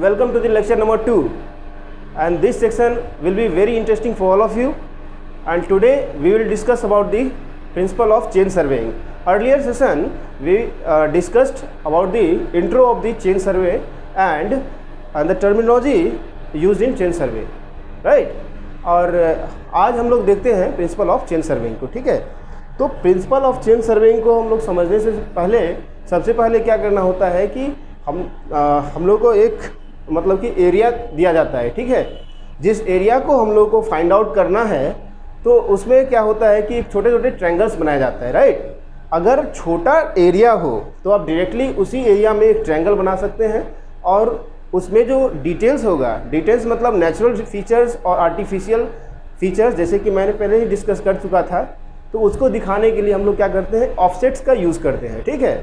welcome to the lecture number 2, and this section will be very interesting for all of you. And today we will discuss about the principle of chain surveying. Earlier session we discussed about the intro of the chain survey and the terminology used in chain survey, right? और आज हम लोग देखते हैं principal of chain surveying को, ठीक है। तो प्रिंसिपल ऑफ चेन सर्वेइंग को हम लोग समझने से पहले सबसे पहले क्या करना होता है कि हम लोग को एक मतलब कि एरिया दिया जाता है, ठीक है। जिस एरिया को हम लोग को फाइंड आउट करना है तो उसमें क्या होता है कि छोटे छोटे ट्रायंगल्स बनाया जाता है, राइट। अगर छोटा एरिया हो तो आप डायरेक्टली उसी एरिया में एक ट्रायंगल बना सकते हैं और उसमें जो डिटेल्स होगा, डिटेल्स मतलब नेचुरल फीचर्स और आर्टिफिशियल फीचर्स, जैसे कि मैंने पहले ही डिस्कस कर चुका था, तो उसको दिखाने के लिए हम लोग क्या करते हैं, ऑफसेट्स का यूज़ करते हैं, ठीक है।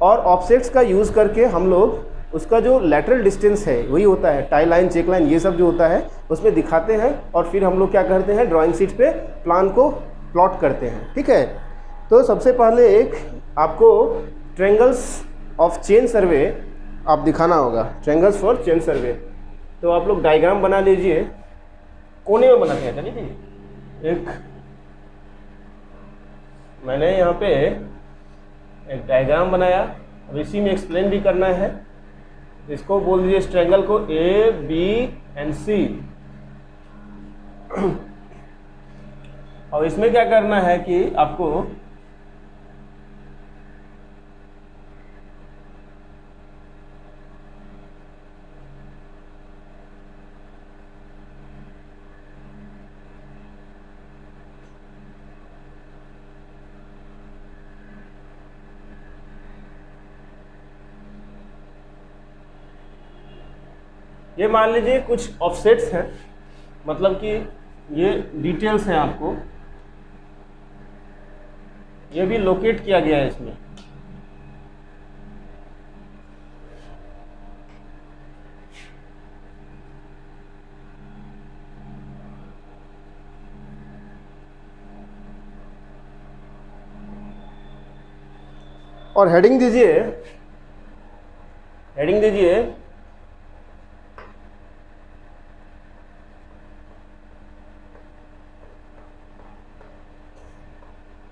और ऑफसेट्स का यूज़ करके हम लोग उसका जो लैटरल डिस्टेंस है वही होता है, टाई लाइन, चेक लाइन, ये सब जो होता है उसमें दिखाते हैं और फिर हम लोग क्या करते हैं, ड्राइंग शीट पे प्लान को प्लॉट करते हैं, ठीक है। तो सबसे पहले एक आपको ट्रायंगल्स ऑफ चेन सर्वे आप दिखाना होगा, ट्रायंगल्स फॉर चेन सर्वे। तो आप लोग डायग्राम बना लीजिए, कोने में बनाते हैं, चलिए जी। एक मैंने यहाँ पे एक डायग्राम बनाया, अब इसी में एक्सप्लेन भी करना है। इसको बोल दीजिए इस ट्रायंगल को ए बी एंड सी। और इसमें क्या करना है कि आपको ये मान लीजिए कुछ ऑफसेट्स हैं, मतलब कि ये डिटेल्स हैं, आपको ये भी लोकेट किया गया है इसमें। और हेडिंग दीजिए, हेडिंग दीजिए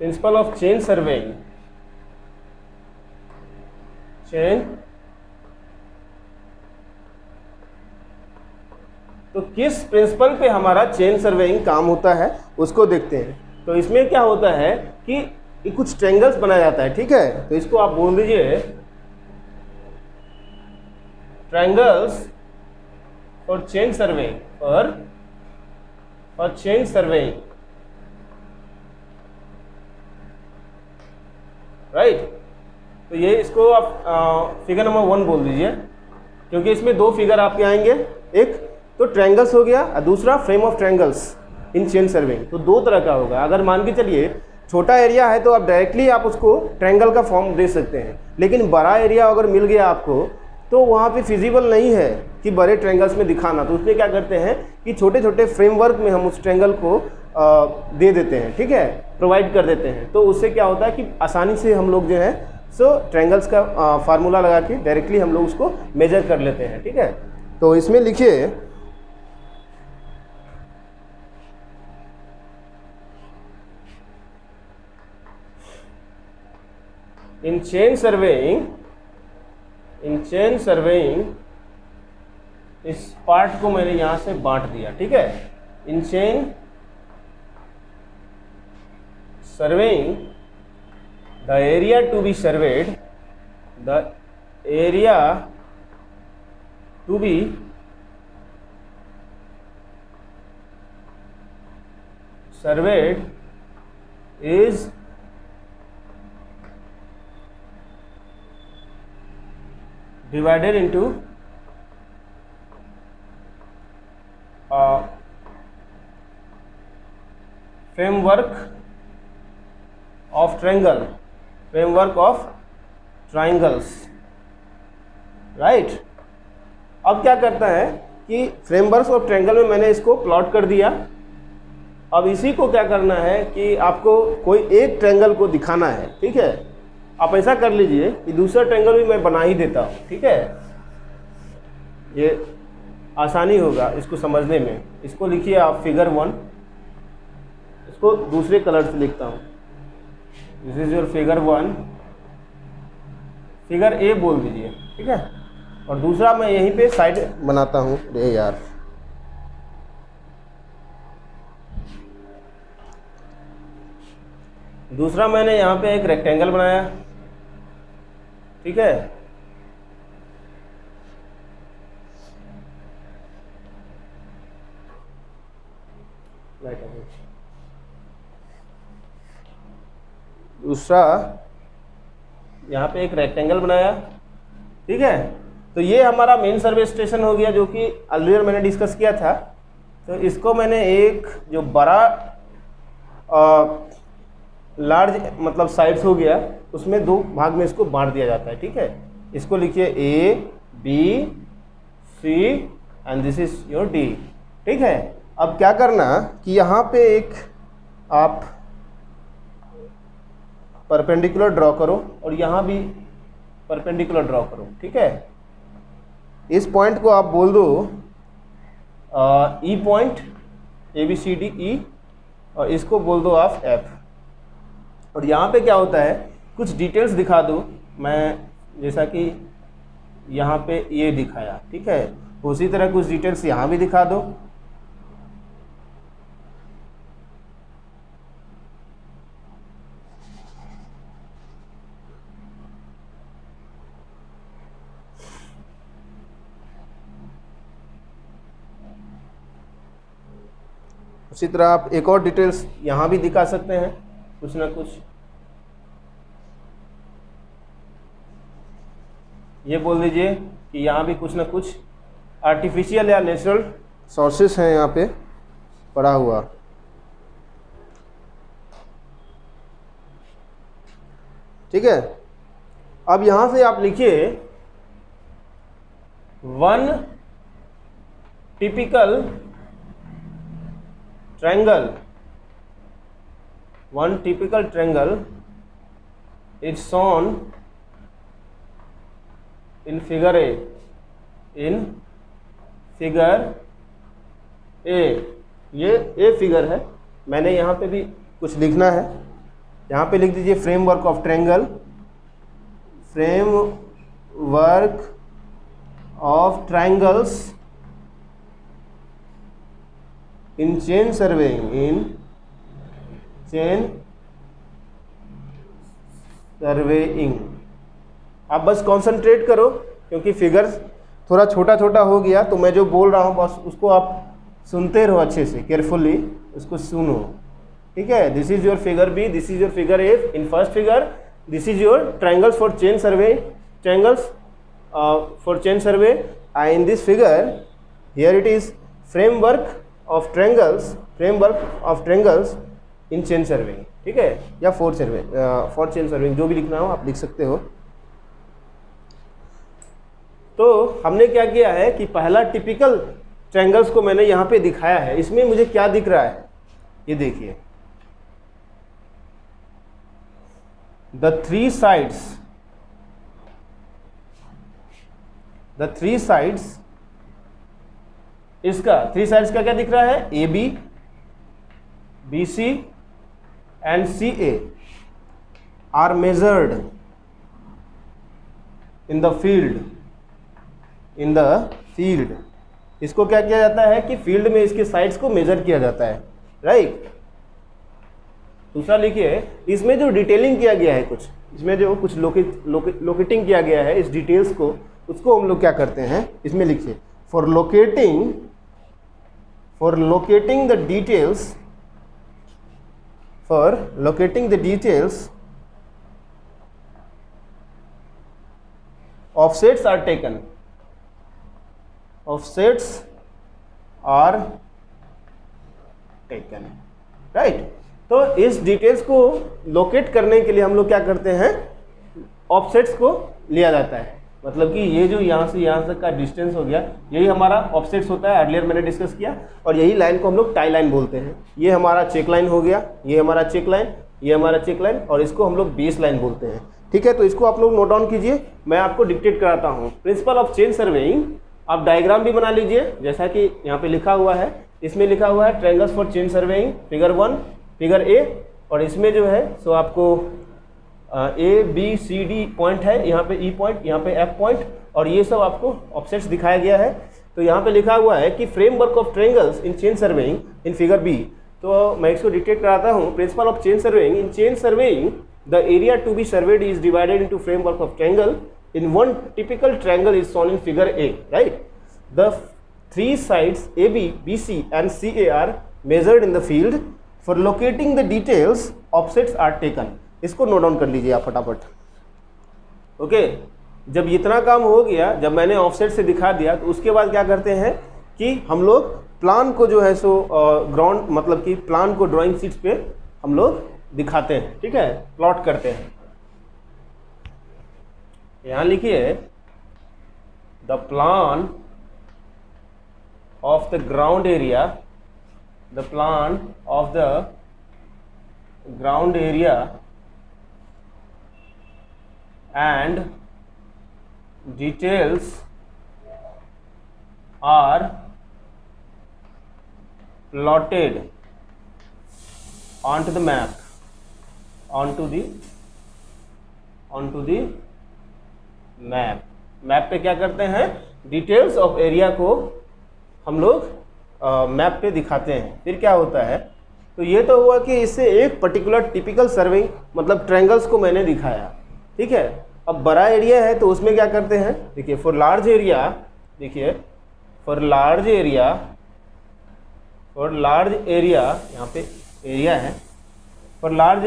principal of chain surveying. Chain, तो किस प्रिंसिपल पे हमारा चेन सर्वेइंग काम होता है उसको देखते हैं। तो इसमें क्या होता है कि कुछ ट्रायंगल्स बनाया जाता है, ठीक है। तो इसको आप बोल दीजिए triangles for chain surveying, for chain surveying, right. तो ये इसको आप फिगर नंबर 1 बोल दीजिए, क्योंकि इसमें दो फिगर आपके आएंगे, एक तो ट्रायंगल्स हो गया और दूसरा frame of triangles in chain surveying. तो दो तरह का होगा। अगर मान के चलिए छोटा एरिया है तो आप डायरेक्टली आप उसको ट्रायंगल का फॉर्म दे सकते हैं, लेकिन बड़ा एरिया अगर मिल गया आपको तो वहाँ पे फिजिबल नहीं है कि बड़े ट्रायंगल्स में दिखाना। तो उसमें क्या करते हैं कि छोटे छोटे फ्रेमवर्क में हम उस ट्रायंगल को दे देते हैं, ठीक है, प्रोवाइड कर देते हैं। तो उससे क्या होता है कि आसानी से हम लोग जो है सो ट्रायंगल्स का फार्मूला लगा के डायरेक्टली हम लोग उसको मेजर कर लेते हैं, ठीक है। तो इसमें लिखिए in chain surveying, in chain surveying, इस पार्ट को मैंने यहां से बांट दिया, ठीक है। In chain surveying the area to be surveyed, the area to be surveyed is divided into framework of triangle, framework of triangles, right। अब क्या करता है कि फ्रेमवर्क ऑफ ट्रायंगल में मैंने इसको प्लॉट कर दिया। अब इसी को क्या करना है कि आपको कोई एक ट्रायंगल को दिखाना है, ठीक है। आप ऐसा कर लीजिए कि दूसरा ट्रायंगल भी मैं बना ही देता हूँ, ठीक है। ये आसानी होगा इसको समझने में। इसको लिखिए आप फिगर 1, इसको दूसरे कलर से लिखता हूँ। This is your figure 1, figure ए बोल दीजिए, ठीक है। और दूसरा मैं यहीं पे साइड बनाता हूँ। अरे यार, दूसरा मैंने यहाँ पे एक रेक्टेंगल बनाया, ठीक है। दूसरा यहाँ पे एक रेक्टेंगल बनाया, ठीक है। तो ये हमारा मेन सर्वे स्टेशन हो गया, जो कि अर्लियर मैंने डिस्कस किया था। तो इसको मैंने एक जो बड़ा लार्ज मतलब साइड्स हो गया, उसमें 2 भाग में इसको बांट दिया जाता है, ठीक है। इसको लिखिए A B C and this is your D, ठीक है। अब क्या करना कि यहाँ पे एक आप परपेंडिकुलर ड्रॉ करो और यहाँ भी परपेंडिकुलर ड्रॉ करो, ठीक है। इस पॉइंट को आप बोल दो E point, A B C D E, और इसको बोल दो आप एफ। और यहाँ पे क्या होता है, कुछ डिटेल्स दिखा दो। मैं जैसा कि यहाँ पे ये दिखाया, ठीक है, उसी तरह कुछ डिटेल्स यहाँ भी दिखा दो। उसी तरह आप एक और डिटेल्स यहाँ भी दिखा सकते हैं, कुछ ना कुछ। ये बोल दीजिए कि यहाँ भी कुछ ना कुछ आर्टिफिशियल या नेचुरल सोर्सेस हैं यहाँ पे पड़ा हुआ। ठीक है। अब यहाँ से आप लिखिए 1 typical triangle, 1 typical triangle is shown in figure A, in figure A। ये A फिगर है। मैंने यहाँ पे भी कुछ लिखना है, यहाँ पे लिख दीजिए framework of triangle, framework of triangles in chain surveying, in chain surveying। आप बस कंसंट्रेट करो, क्योंकि फिगर थोड़ा छोटा छोटा हो गया, तो मैं जो बोल रहा हूँ बस उसको आप सुनते रहो अच्छे से, केयरफुली उसको सुनो, ठीक है। This is your figure B, this is your figure A. In first figure this is your triangles for chain survey, triangles for chain survey. In this figure here it is framework of triangles, framework of triangles in chain surveying, ठीक है, या for chain surveying, जो भी लिखना हो आप लिख सकते हो। तो हमने क्या किया है कि पहला टिपिकल ट्रायंगल्स को मैंने यहाँ पे दिखाया है। इसमें मुझे क्या दिख रहा है, ये देखिए, द थ्री साइड्स, इसका 3 साइड्स का क्या दिख रहा है, A B, B C and C A are measured in the field. इसको क्या किया जाता है कि फील्ड में इसके साइड्स को मेजर किया जाता है, राइट। दूसरा लिखिए, इसमें जो डिटेलिंग किया गया है, कुछ इसमें जो कुछ लोकेटिंग किया गया है, इस डिटेल्स को, उसको हम लोग क्या करते हैं, इसमें लिखिए for locating the details, offsets are taken, right। तो इस डिटेल्स को लोकेट करने के लिए हम लोग क्या करते हैं, ऑफसेट्स को लिया जाता है। मतलब कि ये जो यहाँ से यहाँ तक का डिस्टेंस हो गया, यही हमारा ऑफसेट्स होता है, अर्लियर मैंने डिस्कस किया। और यही लाइन को हम लोग टाई लाइन बोलते हैं। ये हमारा चेक लाइन हो गया, ये हमारा चेक लाइन, ये हमारा चेक लाइन, और इसको हम लोग बेस लाइन बोलते हैं, ठीक है। तो इसको आप लोग नोट डाउन कीजिए, मैं आपको डिक्टेट कराता हूँ। प्रिंसिपल ऑफ चेन सर्वेइंग आप डायग्राम भी बना लीजिए, जैसा कि यहाँ पे लिखा हुआ है, इसमें लिखा हुआ है triangles for chain surveying figure 1 figure A, और इसमें जो है सो आपको A B C D point है, यहाँ पे ई पॉइंट, यहाँ पे एफ पॉइंट, और ये सब आपको ऑफसेट्स दिखाया गया है। तो यहाँ पे लिखा हुआ है कि framework of triangles in chain surveying in figure B. तो मैं इसको डिटेक्ट कराता हूँ। Principle of chain surveying, in chain surveying the area to be surveyed is divided into framework of triangle. In one typical triangle is shown in figure A, right? The three sides AB, BC and CA are measured in the field. For locating the details, offsets are taken. इसको note down कर लीजिए आप फटाफट। Okay, जब इतना काम हो गया, जब मैंने ऑफसेट से दिखा दिया, तो उसके बाद क्या करते हैं कि हम लोग प्लान को जो है सो ग्राउंड मतलब कि प्लान को ड्राइंग शीट्स पे हम लोग दिखाते हैं, ठीक है, प्लॉट करते हैं। यहाँ लिखिए the plan of the ground area, the plan of the ground area and details are plotted onto the map, onto the map पे क्या करते हैं, डिटेल्स ऑफ एरिया को हम लोग मैप पे दिखाते हैं। फिर क्या होता है, तो ये तो हुआ कि इससे एक पर्टिकुलर टिपिकल सर्विंग मतलब ट्रायंगल्स को मैंने दिखाया, ठीक है। अब बड़ा एरिया है तो उसमें क्या करते हैं, देखिए फॉर लार्ज एरिया, देखिए फॉर लार्ज एरिया यहाँ पे एरिया है, for large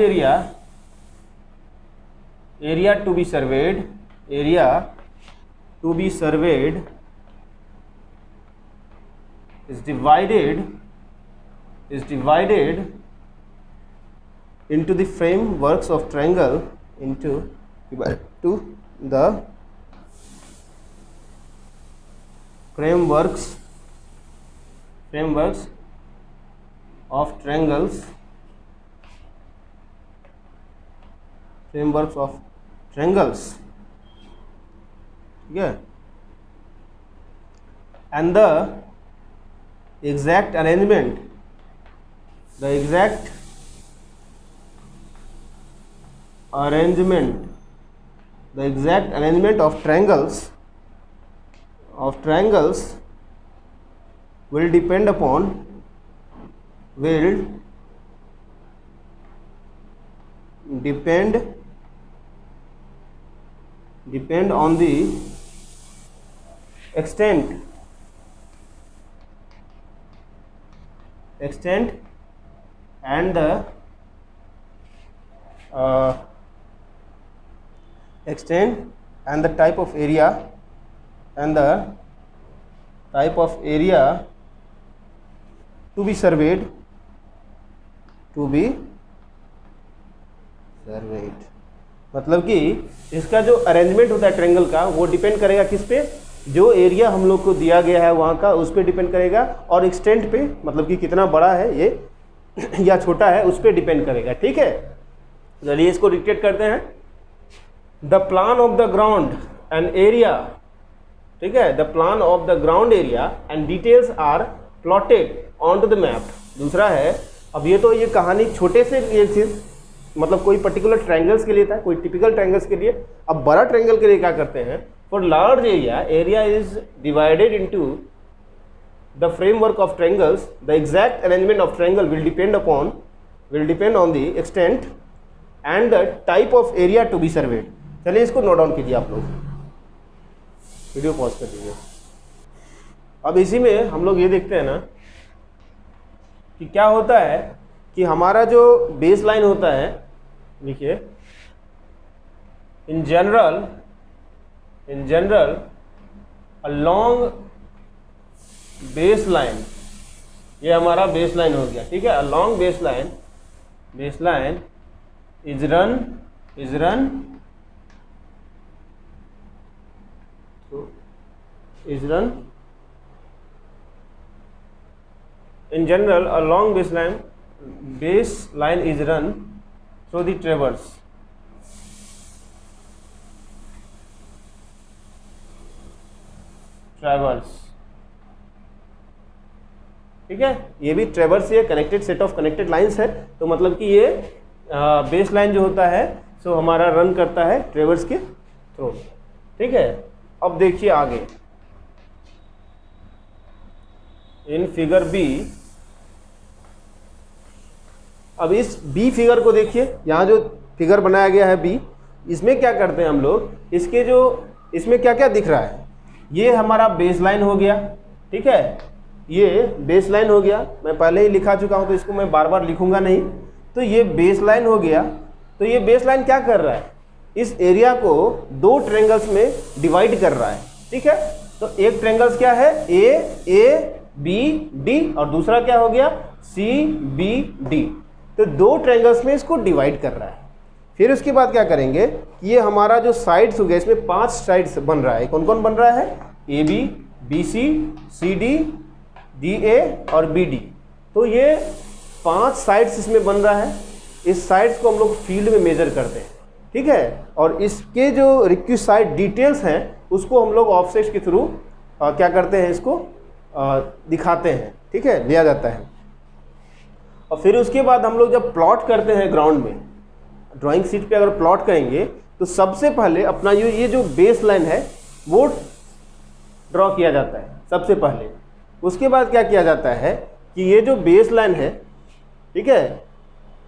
area to be surveyed, area to be surveyed is divided into the frameworks of triangle into the frameworks of triangles, yeah, and the exact arrangement of triangles will depend on the extent and the type of area to be surveyed मतलब कि इसका जो arrangement होता है triangle का वो depend करेगा किस पे, जो एरिया हम लोग को दिया गया है वहाँ का उस पर डिपेंड करेगा, और एक्सटेंट पे मतलब कि कितना बड़ा है ये या छोटा है उस पर डिपेंड करेगा, ठीक है। चलिए इसको डिक्टेट करते हैं। The plan of the ground and area, ठीक है, the plan of the ground area and details are plotted onto the map. दूसरा है, अब ये तो ये कहानी छोटे से ये चीज़ मतलब कोई पर्टिकुलर ट्रायंगल्स के लिए था, कोई टिपिकल ट्रायंगल्स के लिए। अब बड़ा ट्रायंगल के लिए क्या करते हैं, for large area is divided into the framework of triangles, the exact arrangement of triangle will depend on the extent and the type of area to be surveyed. चलिए इसको नोट डाउन कीजिए आप लोग, वीडियो पॉज कर दीजिए। अब इसी में हम लोग ये देखते हैं ना कि क्या होता है कि हमारा जो बेस लाइन होता है, देखिए in general along base line, ये हमारा बेस लाइन हो गया, ठीक है। Along base line is run in general a long baseline is run through the traverse. Traverse, ठीक है, ये भी ट्रैवर्स ये connected set of connected lines है, तो मतलब कि ये बेस लाइन जो होता है सो हमारा रन करता है ट्रैवर्स के थ्रू, ठीक है। अब देखिए आगे इन फिगर बी, अब इस बी फिगर को देखिए, यहाँ जो फिगर बनाया गया है बी, इसमें क्या करते हैं हम लोग, इसके जो इसमें क्या क्या दिख रहा है, ये हमारा बेस लाइन हो गया, ठीक है, ये बेस लाइन हो गया, मैं पहले ही लिखा चुका हूँ तो इसको मैं बार बार लिखूंगा नहीं, तो ये बेस लाइन हो गया। तो ये बेस लाइन क्या कर रहा है, इस एरिया को दो ट्रायंगल्स में डिवाइड कर रहा है, ठीक है। तो एक ट्रायंगल्स क्या है, ए बी डी, और दूसरा क्या हो गया, सी बी डी, तो दो ट्रायंगल्स में इसको डिवाइड कर रहा है। फिर उसके बाद क्या करेंगे, ये हमारा जो साइड्स हो गया, इसमें 5 साइड्स बन रहा है, कौन कौन बन रहा है, A B, B C, C D, D A और बी डी, तो ये 5 साइड्स इसमें बन रहा है। इस साइड्स को हम लोग फील्ड में मेजर करते हैं, ठीक है, और इसके जो रिक्विसाइड डिटेल्स हैं उसको हम लोग ऑफसेट के थ्रू क्या करते हैं, इसको दिखाते हैं, ठीक है, लिया जाता है। और फिर उसके बाद हम लोग जब प्लॉट करते हैं ग्राउंड में, ड्राइंग शीट पे अगर प्लॉट करेंगे तो सबसे पहले अपना ये जो बेस लाइन है वो ड्रॉ किया जाता है सबसे पहले। उसके बाद क्या किया जाता है कि ये जो बेस लाइन है, ठीक है,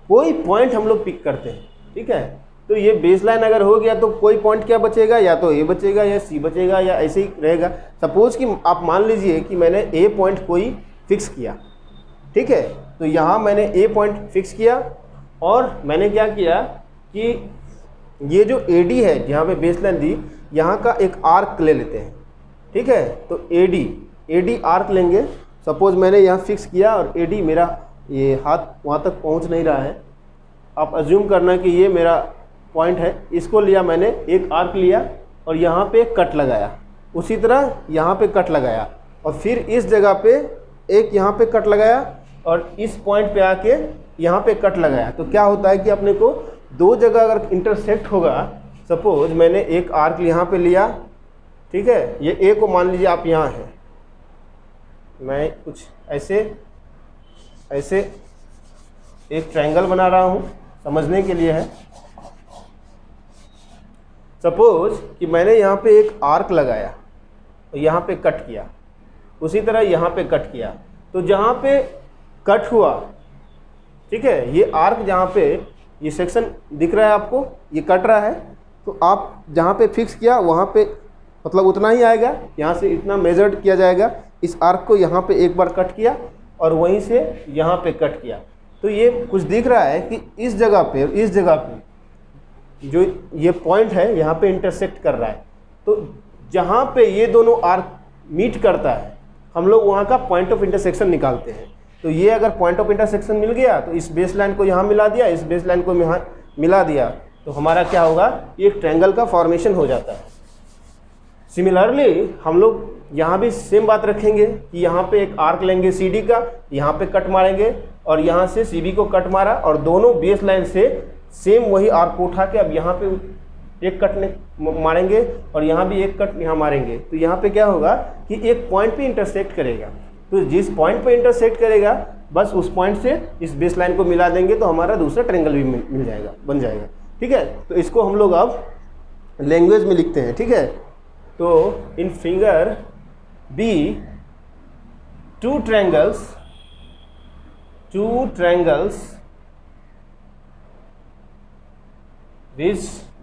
कोई पॉइंट हम लोग पिक करते हैं, ठीक है, तो ये बेस लाइन अगर हो गया तो कोई पॉइंट क्या बचेगा, या तो ए बचेगा या सी बचेगा या ऐसे ही रहेगा। सपोज कि आप मान लीजिए कि मैंने ए पॉइंट कोई फिक्स किया, ठीक है, तो यहाँ मैंने ए पॉइंट फिक्स किया और मैंने क्या किया कि ये जो ए डी है जहाँ पे बेस लाइन दी, यहाँ का एक आर्क ले लेते हैं, ठीक है, तो ए डी आर्क लेंगे। सपोज मैंने यहाँ फिक्स किया और ए डी मेरा ये हाथ वहाँ तक पहुँच नहीं रहा है, आप अज्यूम करना कि ये मेरा पॉइंट है, इसको लिया मैंने, एक आर्क लिया और यहाँ पे कट लगाया, उसी तरह यहाँ पे कट लगाया और फिर इस जगह पे एक यहाँ पे कट लगाया और इस पॉइंट पे आके यहाँ पे कट लगाया। तो क्या होता है कि अपने को दो जगह अगर इंटरसेक्ट होगा, सपोज मैंने एक आर्क यहाँ पे लिया, ठीक है, ये ए को मान लीजिए आप यहाँ हैं, मैं कुछ ऐसे एक ट्रायंगल बना रहा हूँ, समझने के लिए है। सपोज कि मैंने यहाँ पे एक आर्क लगाया और यहाँ पे कट किया, उसी तरह यहाँ पे कट किया, तो जहाँ पे कट हुआ, ठीक है, ये आर्क जहाँ पे ये सेक्शन दिख रहा है आपको, ये कट रहा है, तो आप जहाँ पे फिक्स किया वहाँ पे मतलब उतना ही आएगा, यहाँ से इतना मेजर्ड किया जाएगा। इस आर्क को यहाँ पे एक बार कट किया और वहीं से यहाँ पे कट किया, तो ये कुछ दिख रहा है कि इस जगह पे जो ये पॉइंट है यहाँ पे इंटरसेक्ट कर रहा है। तो जहाँ पे ये दोनों आर्क मीट करता है, हम लोग वहाँ का पॉइंट ऑफ इंटरसेक्शन निकालते हैं। तो ये अगर पॉइंट ऑफ इंटरसेक्शन मिल गया तो इस बेस लाइन को यहाँ मिला दिया, इस बेस लाइन को यहाँ मिला दिया, तो हमारा क्या होगा, एक ट्रायंगल का फॉर्मेशन हो जाता है। सिमिलरली हम लोग यहाँ भी सेम बात रखेंगे कि यहाँ पे एक आर्क लेंगे सी डी का, यहाँ पे कट मारेंगे और यहाँ से सी बी को कट मारा और दोनों बेस लाइन से सेम वही आर्क को उठा के अब यहाँ पे एक कट मारेंगे और यहाँ भी एक कट यहाँ मारेंगे। तो यहाँ पे क्या होगा कि एक पॉइंट पे इंटरसेक्ट करेगा, तो जिस पॉइंट पे इंटरसेक्ट करेगा बस उस पॉइंट से इस बेस लाइन को मिला देंगे तो हमारा दूसरा ट्रायंगल भी मिल जाएगा, बन जाएगा, ठीक है। तो इसको हम लोग अब लैंग्वेज में लिखते हैं, ठीक है। तो in figure B two triangles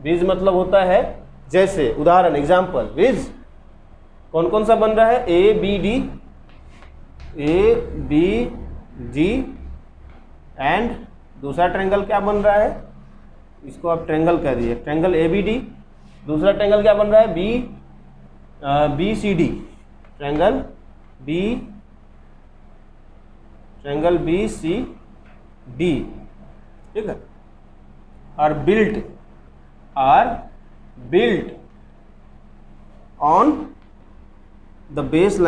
which मतलब होता है जैसे, उदाहरण एग्जाम्पल, विज कौन कौन सा बन रहा है, ए बी डी एंड दूसरा ट्रायंगल क्या बन रहा है, इसको आप ट्रायंगल कह दीजिए, ट्रायंगल ए बी डी। दूसरा ट्रायंगल क्या बन रहा है, B C D, triangle B C D, ठीक है। Are built on the base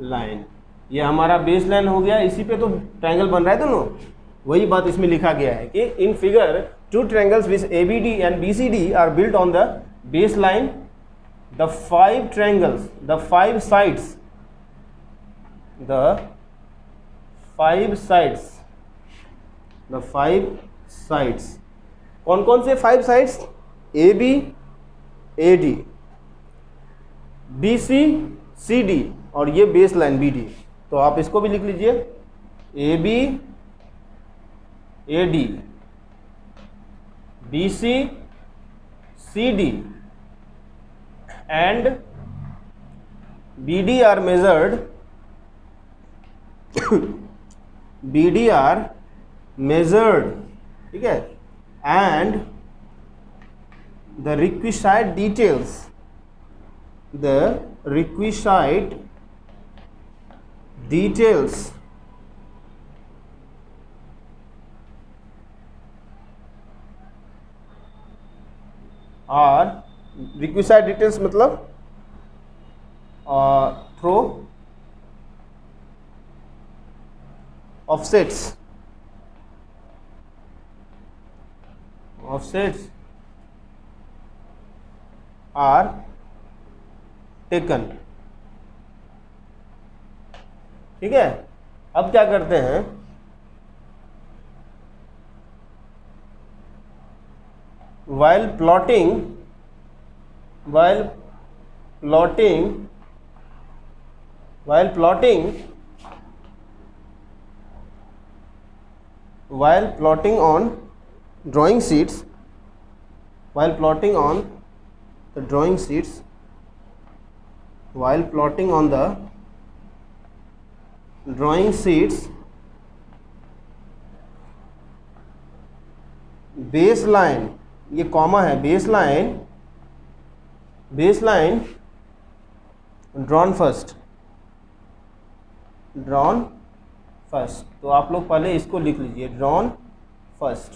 line, ये हमारा बेस लाइन हो गया, इसी पे तो ट्रायंगल बन रहा है दोनों। वही बात इसमें लिखा गया है कि in figure two triangles which ABD and BCD are built on the base line the 5 triangles, the 5 sides, the 5 sides, the 5 sides, कौन कौन से 5 sides? AB, AD, BC, CD और ये बेस लाइन BD। तो आप इसको भी लिख लीजिए, AB, AD, BC, CD and BD are measured BD are measured, ठीक है, and the requisite details, the requisite details are requisite details मतलब through offsets are taken, ठीक है। अब क्या करते हैं, while plotting on drawing sheets, while plotting on the drawing sheets, while plotting on the drawing sheets, baseline, ये comma है, baseline drawn first, तो आप लोग पहले इसको लिख लीजिए, drawn first।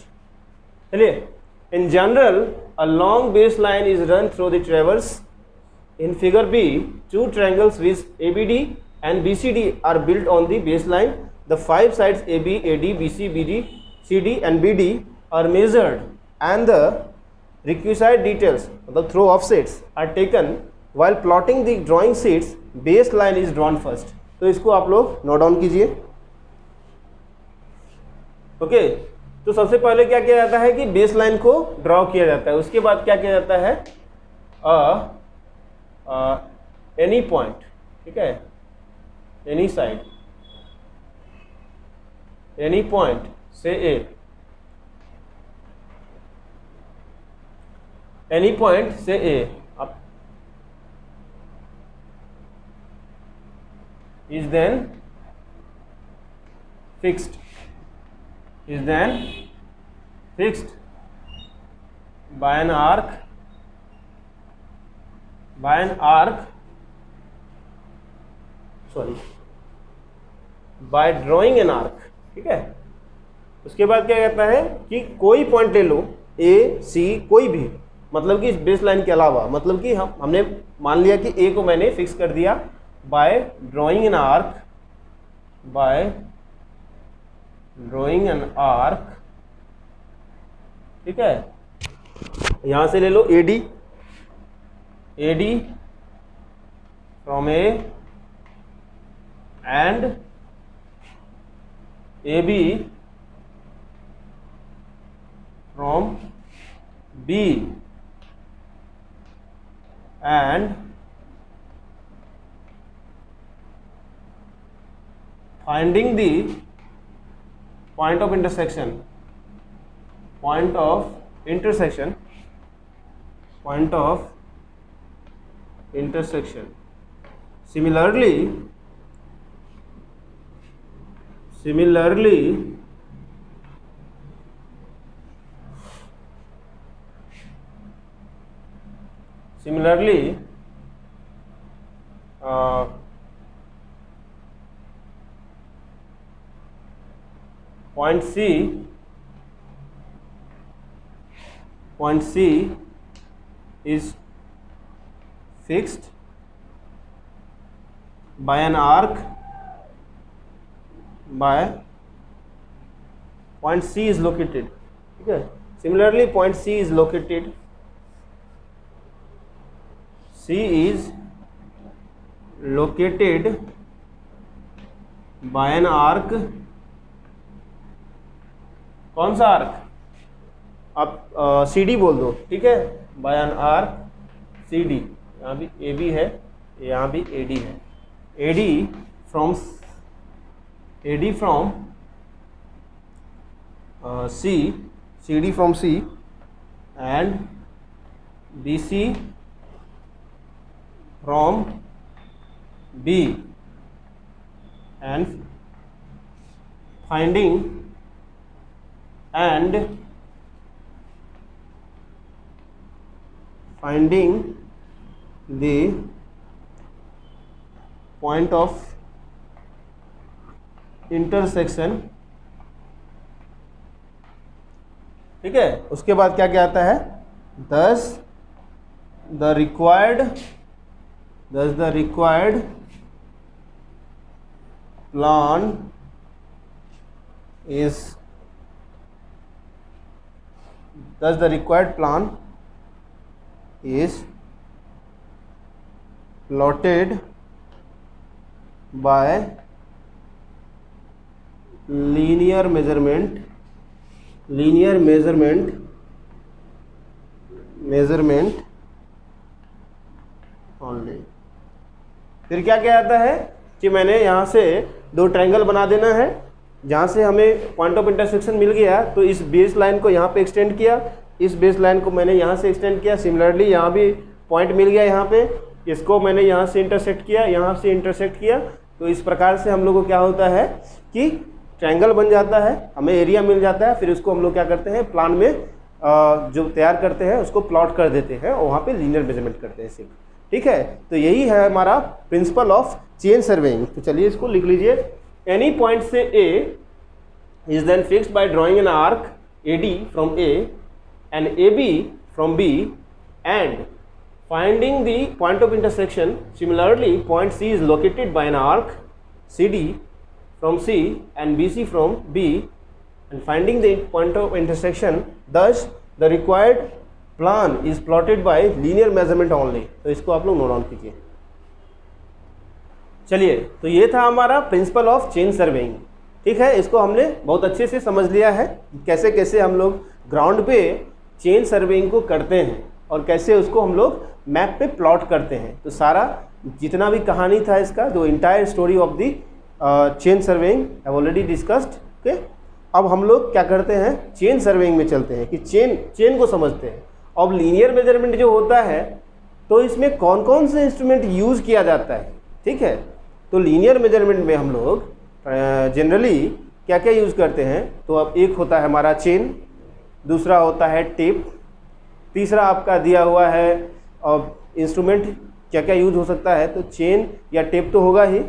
चलिए, in general a long baseline is run through the traverse. In figure B, 2 triangles with ABD and BCD are built on the baseline. The 5 sides AB, AD, BC, BD, CD and BD are measured and the requisite details, the throw offsets are taken. While plotting the drawing sheets, baseline is drawn first. तो इसको आप लोग note down कीजिए। Okay, तो सबसे पहले क्या किया जाता है कि बेसलाइन को ड्रॉ किया जाता है, उसके बाद क्या किया जाता है, एनी पॉइंट, ठीक है, एनी साइड, एनी पॉइंट से ए, एनी पॉइंट से ए up is then fixed by an arc, by drawing an arc, ठीक है। उसके बाद क्या कहता है कि कोई पॉइंट ले लो, ए सी कोई भी, मतलब कि इस बेस लाइन के अलावा, मतलब कि हमने मान लिया कि ए को मैंने फिक्स कर दिया बाय ड्राइंग एन आर्क, ठीक है। यहां से ले लो AD from A and AB from B and finding the point of intersection, Similarly, point C is fixed by an arc, by point C is located, ठीक है। Similarly, point C is located C is located by an arc, कौन सा arc, आप CD बोल दो, ठीक है, bye an arc CD, यहाँ भी AB है, यहाँ भी AD है, AD from C, CD from C and BC from B, and finding the point of intersection, ठीक है। उसके बाद क्या क्या आता है, thus the required plan is plotted by linear measurement only। फिर क्या क्या आता है कि मैंने यहाँ से दो ट्रायंगल बना देना है, जहाँ से हमें पॉइंट ऑफ इंटरसेक्शन मिल गया तो इस बेस लाइन को यहाँ पे एक्सटेंड किया, इस बेस लाइन को मैंने यहाँ से एक्सटेंड किया, सिमिलरली यहाँ भी पॉइंट मिल गया, यहाँ पे इसको मैंने यहाँ से इंटरसेक्ट किया, यहाँ से इंटरसेक्ट किया। तो इस प्रकार से हम लोग को क्या होता है कि ट्रायंगल बन जाता है, हमें एरिया मिल जाता है। फिर उसको हम लोग क्या करते हैं, प्लान में जो तैयार करते हैं उसको प्लॉट कर देते हैं और वहाँ पे लीनियर मेजरमेंट करते हैं सिर्फ, ठीक है। तो यही है हमारा प्रिंसिपल ऑफ चेन सर्वेइंग। तो चलिए इसको लिख लीजिए। एनी पॉइंट से A is then fixed by drawing an arc AD from A and AB from B and finding the point of intersection. Similarly, point C is located by an arc CD from C and BC from B and finding the point of intersection. Thus, the required plan is plotted by linear measurement only. तो इसको आप लोग note down कीजिए। चलिए, तो ये था हमारा प्रिंसिपल ऑफ चेन सर्वेइंग, ठीक है। इसको हमने बहुत अच्छे से समझ लिया है कैसे कैसे हम लोग ग्राउंड पे चेन सर्वेइंग को करते हैं और कैसे उसको हम लोग मैप पे प्लॉट करते हैं। तो सारा जितना भी कहानी था इसका, जो entire story of the chain surveying have already discussed, okay. अब हम लोग क्या करते हैं, चेन सर्वेइंग में चलते हैं कि चेन को समझते हैं। अब लीनियर मेजरमेंट जो होता है तो इसमें कौन कौन से इंस्ट्रूमेंट यूज़ किया जाता है, ठीक है। तो लीनियर मेजरमेंट में हम लोग जनरली क्या क्या यूज़ करते हैं, तो अब एक होता है हमारा चेन, दूसरा होता है टेप, तीसरा आपका दिया हुआ है अब इंस्ट्रूमेंट क्या क्या यूज़ हो सकता है। तो चेन या टेप तो होगा ही,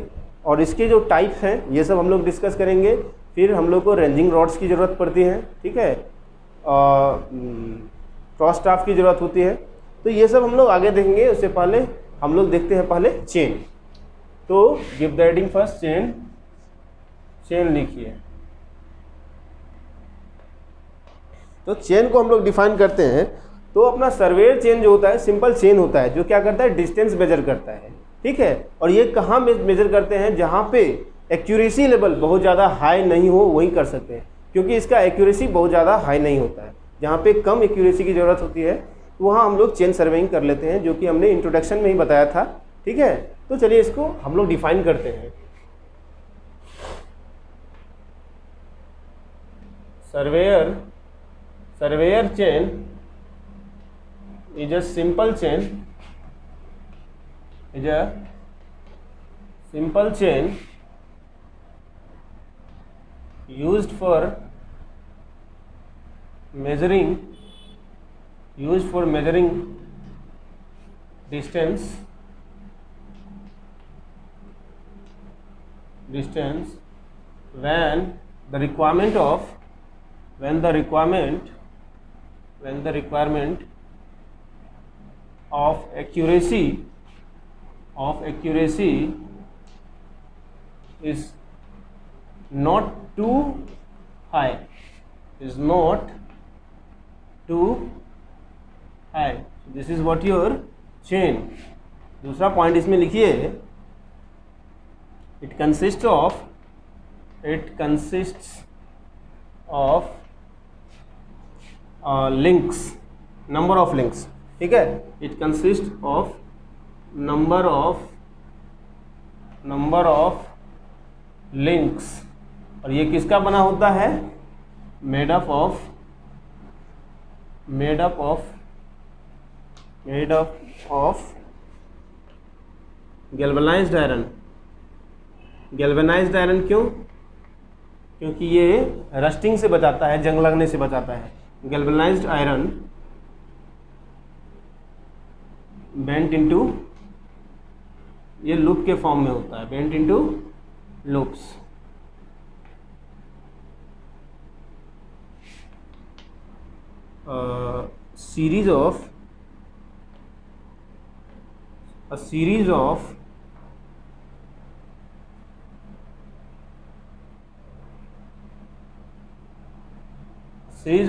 और इसके जो टाइप्स हैं ये सब हम लोग डिस्कस करेंगे। फिर हम लोग को रेंजिंग रॉड्स की ज़रूरत पड़ती है, ठीक है, क्रॉस स्टाफ की ज़रूरत होती है। तो ये सब हम लोग आगे देखेंगे, उससे पहले हम लोग देखते हैं पहले चेन। तो give the heading first, chain लिखिए। तो चेन को हम लोग डिफाइन करते हैं। तो अपना सर्वेयर चेन जो होता है सिंपल चेन होता है, जो क्या करता है, डिस्टेंस मेजर करता है, ठीक है। और ये कहाँ मेजर करते हैं, जहाँ पे एक्यूरेसी लेवल बहुत ज़्यादा हाई नहीं हो वही कर सकते हैं, क्योंकि इसका एक्यूरेसी बहुत ज़्यादा हाई नहीं होता है। जहाँ पे कम एक्यूरेसी की ज़रूरत होती है वहाँ हम लोग चेन सर्वेइंग कर लेते हैं, जो कि हमने इंट्रोडक्शन में ही बताया था, ठीक है। तो चलिए इसको हम लोग डिफाइन करते हैं। Surveyor chain is a simple chain used for measuring distance when the requirement of accuracy is not too high, This is what your chain, दूसरा पॉइंट इसमें लिखिए, it consist of links, number of links, ठीक है। It consist of number of links, और ये किसका बना होता है? Made up of galvanized iron. Galvanized iron क्यों? क्योंकि ये रस्टिंग से बचाता है, जंग लगने से बचाता है। गैल्वेनाइज्ड आयरन बेंट इनटू, ये लूप के फॉर्म में होता है, bent into loops. series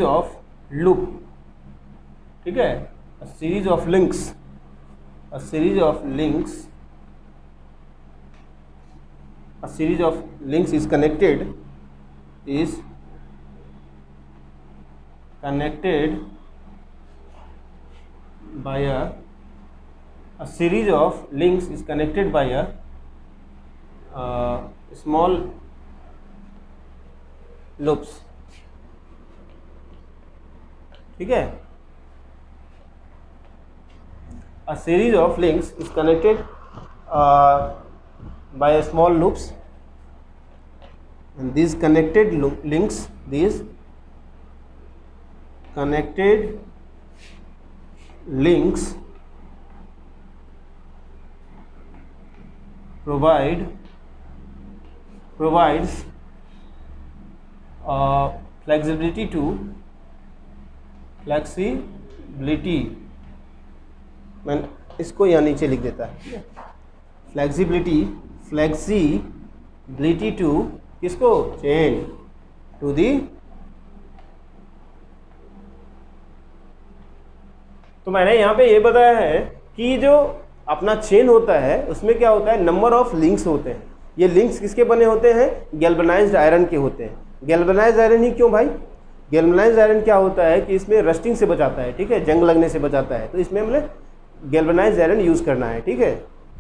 of loop, ठीक है, a series of links is connected by a series of links is connected by a small loops, ठीक है। A series of links is connected by a small loops, and these connected links provides flexibility, मैं इसको यहाँ नीचे लिख देता है, flexibility to किसको? Chain, to the. तो मैंने यहाँ पे ये बताया है कि जो अपना चेन होता है उसमें क्या होता है? नंबर ऑफ लिंक्स होते हैं। ये लिंक्स किसके बने होते हैं? गैल्वेनाइज्ड आयरन के होते हैं। गैल्वेनाइज्ड आयरन ही क्यों भाई? गैल्वेनाइज्ड आयरन क्या होता है कि इसमें रस्टिंग से बचाता है, ठीक है, जंग लगने से बचाता है, तो इसमें हमने गैल्वेनाइज्ड आयरन यूज़ करना है, ठीक है।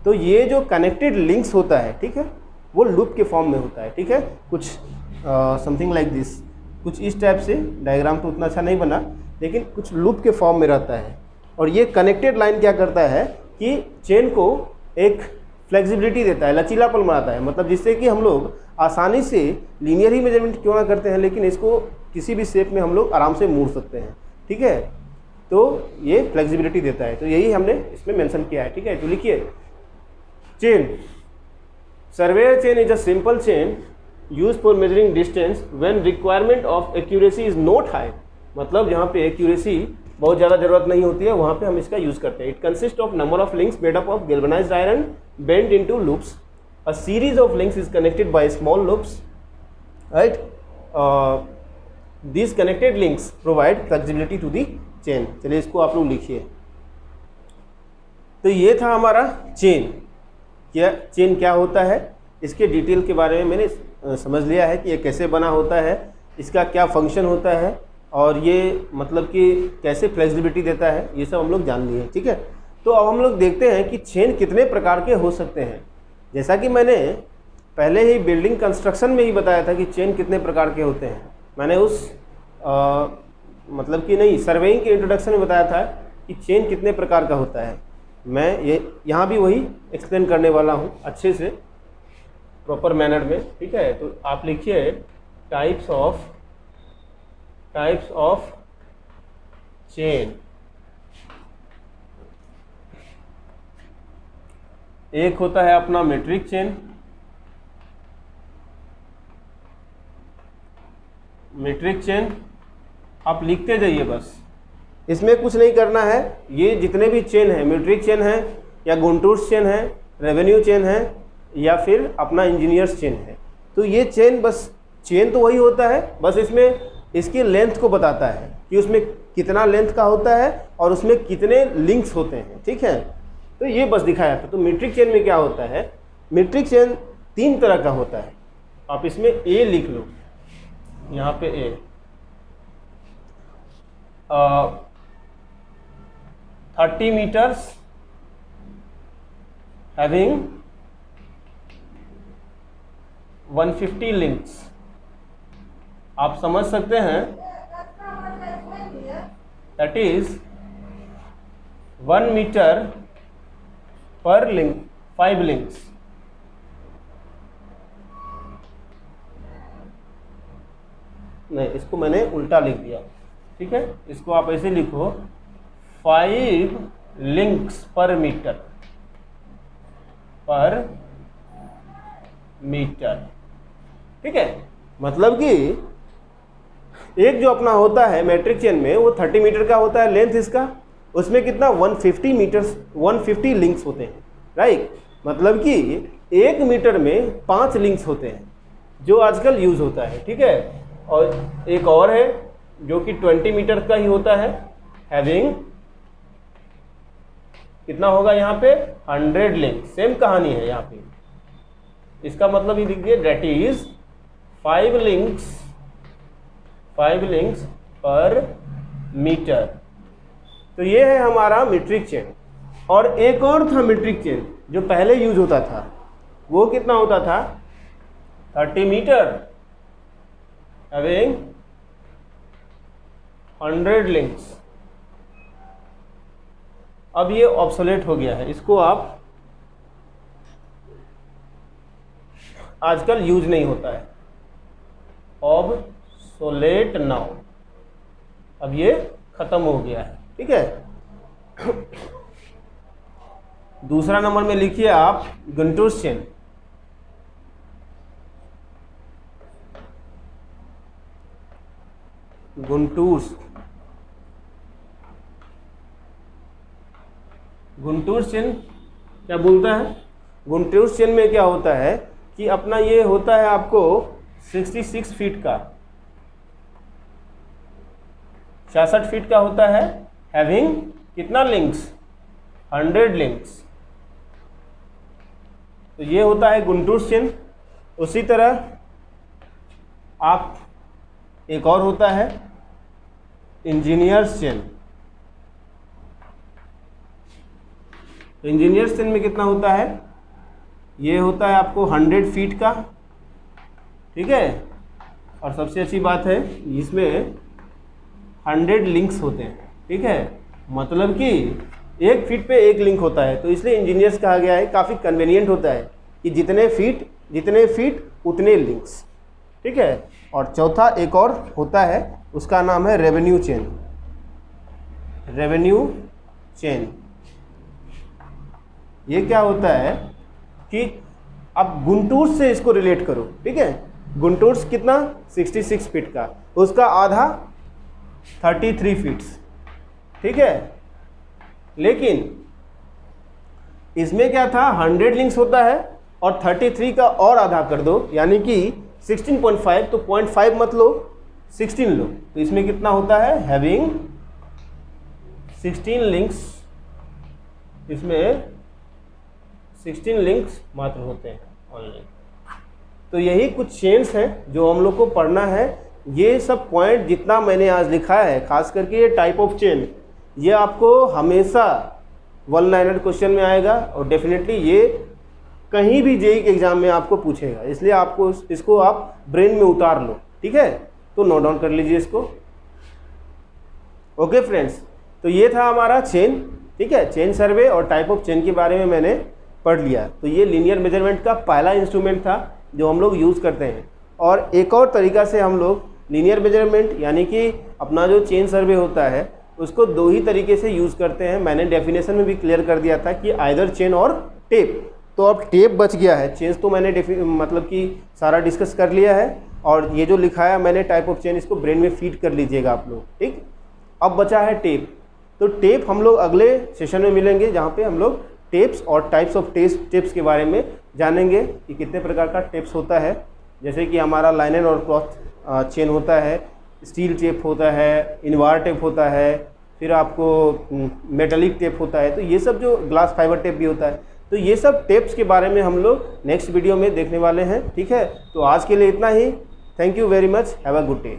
तो ये जो कनेक्टेड लिंक्स होता है, ठीक है, वो लूप के फॉर्म में होता है, ठीक है, कुछ समथिंग लाइक दिस, कुछ इस टाइप से। डायग्राम तो उतना अच्छा नहीं बना, लेकिन कुछ लूप के फॉर्म में रहता है। और ये कनेक्टेड लाइन क्या करता है कि चेन को एक फ्लेक्सिबिलिटी देता है, लचीलापन बनाता है, मतलब जिससे कि हम लोग आसानी से लीनियर ही मेजरमेंट क्यों ना करते हैं, लेकिन इसको किसी भी शेप में हम लोग आराम से मोड़ सकते हैं, ठीक है। तो ये फ्लेक्सिबिलिटी देता है, तो यही हमने इसमें मेंशन किया है, ठीक है। तो लिखिए, chain, surveyor chain is a simple chain use for measuring distance when requirement of accuracy is not high, मतलब जहाँ पे एक्यूरेसी बहुत ज़्यादा जरूरत नहीं होती है वहाँ पे हम इसका यूज़ करते हैं। It consist of number of links made up of galvanized iron bent into loops, a series of links is connected by small loops, right. These connected links provide flexibility to the chain। चलिए इसको आप लोग लिखिए। तो ये था हमारा chain. Chain क्या होता है, इसके डिटेल के बारे में मैंने समझ लिया है कि ये कैसे बना होता है, इसका क्या फंक्शन होता है, और ये मतलब कि कैसे फ्लेक्सिबिलिटी देता है, ये सब हम लोग जान लिए, ठीक है। तो अब हम लोग देखते हैं कि चेन कितने प्रकार के हो सकते हैं। जैसा कि मैंने पहले ही बिल्डिंग कंस्ट्रक्शन में ही बताया था कि चेन कितने प्रकार के होते हैं। मैंने उस मतलब कि नहीं, सर्वेइंग के इंट्रोडक्शन में बताया था कि चेन कितने प्रकार का होता है। मैं ये यहाँ भी वही एक्सप्लेन करने वाला हूँ अच्छे से, प्रॉपर मैनर में, ठीक है। तो आप लिखिए टाइप्स ऑफ चेन। एक होता है अपना मीट्रिक चेन, मीट्रिक चेन आप लिखते जाइए बस, इसमें कुछ नहीं करना है। ये जितने भी चेन है, मीट्रिक चेन है या गुंटूर्स चेन है, रेवेन्यू चेन है, या फिर अपना इंजीनियर्स चेन है, तो ये चेन बस, चेन तो वही होता है, बस इसमें इसकी लेंथ को बताता है कि उसमें कितना लेंथ का होता है और उसमें कितने लिंक्स होते हैं, ठीक है। तो ये बस दिखाया था। तो मीट्रिक चेन में क्या होता है, मीट्रिक चेन 3 तरह का होता है। आप इसमें ए लिख लो, यहाँ पे ए 30 मीटर्स हैविंग 150 लिंक्स। आप समझ सकते हैं, दैट इज 1 मीटर पर लिंक 5 लिंक्स। नहीं, इसको मैंने उल्टा लिख दिया, ठीक है। इसको आप ऐसे लिखो 5 लिंक्स पर मीटर, ठीक है। मतलब कि एक जो अपना होता है मैट्रिक चेन में वो 30 मीटर का होता है लेंथ इसका, उसमें कितना 150 मीटर्स 150 लिंक्स होते हैं, राइट। मतलब कि 1 मीटर में 5 लिंक्स होते हैं जो आजकल यूज होता है, ठीक है। और एक और है जो कि 20 मीटर का ही होता है, हैविंग कितना होगा यहाँ पे 100 लिंक। सेम कहानी है यहाँ पे, इसका मतलब ये लिखिए दैट इज 5 लिंक्स पर मीटर। तो ये है हमारा मीट्रिक चेन। और एक और था मीट्रिक चेन जो पहले यूज होता था, वो कितना होता था 30 मीटर हैविंग 100 लिंक्स। अब ये ऑब्सोलेट हो गया है, इसको आप आजकल यूज नहीं होता है, ऑब्सोलेट नाउ, अब ये खत्म हो गया है, ठीक है। दूसरा नंबर में लिखिए आप गुंटूर्स चेन। गुंटूर्स चेन क्या बोलता है, गुंटूर्स चेन में क्या होता है कि अपना ये होता है आपको 66 फीट का, 66 फीट का होता है, हैविंग कितना लिंक्स 100 लिंक्स। तो ये होता है गुंटूर्स चेन। उसी तरह आप एक और होता है इंजीनियर्स चेन। इंजीनियर्स चेन में कितना होता है, ये होता है आपको 100 फीट का, ठीक है। और सबसे अच्छी बात है इसमें 100 लिंक्स होते हैं, ठीक है। मतलब कि 1 फीट पे 1 लिंक होता है, तो इसलिए इंजीनियर्स कहा गया है। काफ़ी कन्वीनियंट होता है कि जितने फीट उतने लिंक्स, ठीक है। और चौथा एक और होता है, उसका नाम है रेवेन्यू चेन। ये क्या होता है कि अब गुंटूर्स से इसको रिलेट करो, ठीक है। गुंटूर्स कितना 66 फीट का, उसका आधा 33 फीट्स, ठीक है। लेकिन इसमें क्या था 100 लिंक्स होता है और 33 का और आधा कर दो, यानी कि 16.5, तो 0.5 मत लो 16 लो, तो इसमें कितना होता है हैविंग 16 लिंक्स। इसमें 16 लिंक्स मात्र होते हैं ऑनलाइन। तो यही कुछ चेन्स हैं जो हम लोग को पढ़ना है। ये सब पॉइंट जितना मैंने आज लिखा है, खास करके ये टाइप ऑफ चेन, ये आपको हमेशा 1 लाइनर क्वेश्चन में आएगा और डेफिनेटली ये कहीं भी जेईई के एग्जाम में आपको पूछेगा, इसलिए आपको इसको आप ब्रेन में उतार लो, ठीक है। तो नोट डाउन कर लीजिए इसको। ओके फ्रेंड्स, तो ये था हमारा चेन, ठीक है। चेन सर्वे और टाइप ऑफ चेन के बारे में मैंने पढ़ लिया। तो ये लीनियर मेजरमेंट का पहला इंस्ट्रूमेंट था जो हम लोग यूज़ करते हैं। और एक और तरीका से हम लोग लीनियर मेजरमेंट यानी कि अपना जो चेन सर्वे होता है उसको 2 ही तरीके से यूज़ करते हैं। मैंने डेफिनेशन में भी क्लियर कर दिया था कि आइदर चेन और टेप। तो अब टेप बच गया है, चेन्स तो मैंने मतलब कि सारा डिस्कस कर लिया है। और ये जो लिखाया मैंने टाइप ऑफ चेन, इसको ब्रेन में फीड कर लीजिएगा आप लोग, ठीक। अब बचा है टेप। तो टेप हम लोग अगले सेशन में मिलेंगे, जहाँ पे हम लोग टेप्स और टाइप्स ऑफ टेप्स के बारे में जानेंगे कि कितने प्रकार का टेप्स होता है। जैसे कि हमारा लाइन और क्रॉस चेन होता है, स्टील टेप होता है, इनवार टेप होता है, फिर आपको मेटालिक टेप होता है, तो ये सब जो ग्लास फाइबर टेप भी होता है, तो ये सब टेप्स के बारे में हम लोग नेक्स्ट वीडियो में देखने वाले हैं। ठीक है, तो आज के लिए इतना ही। Thank you very much, have a good day.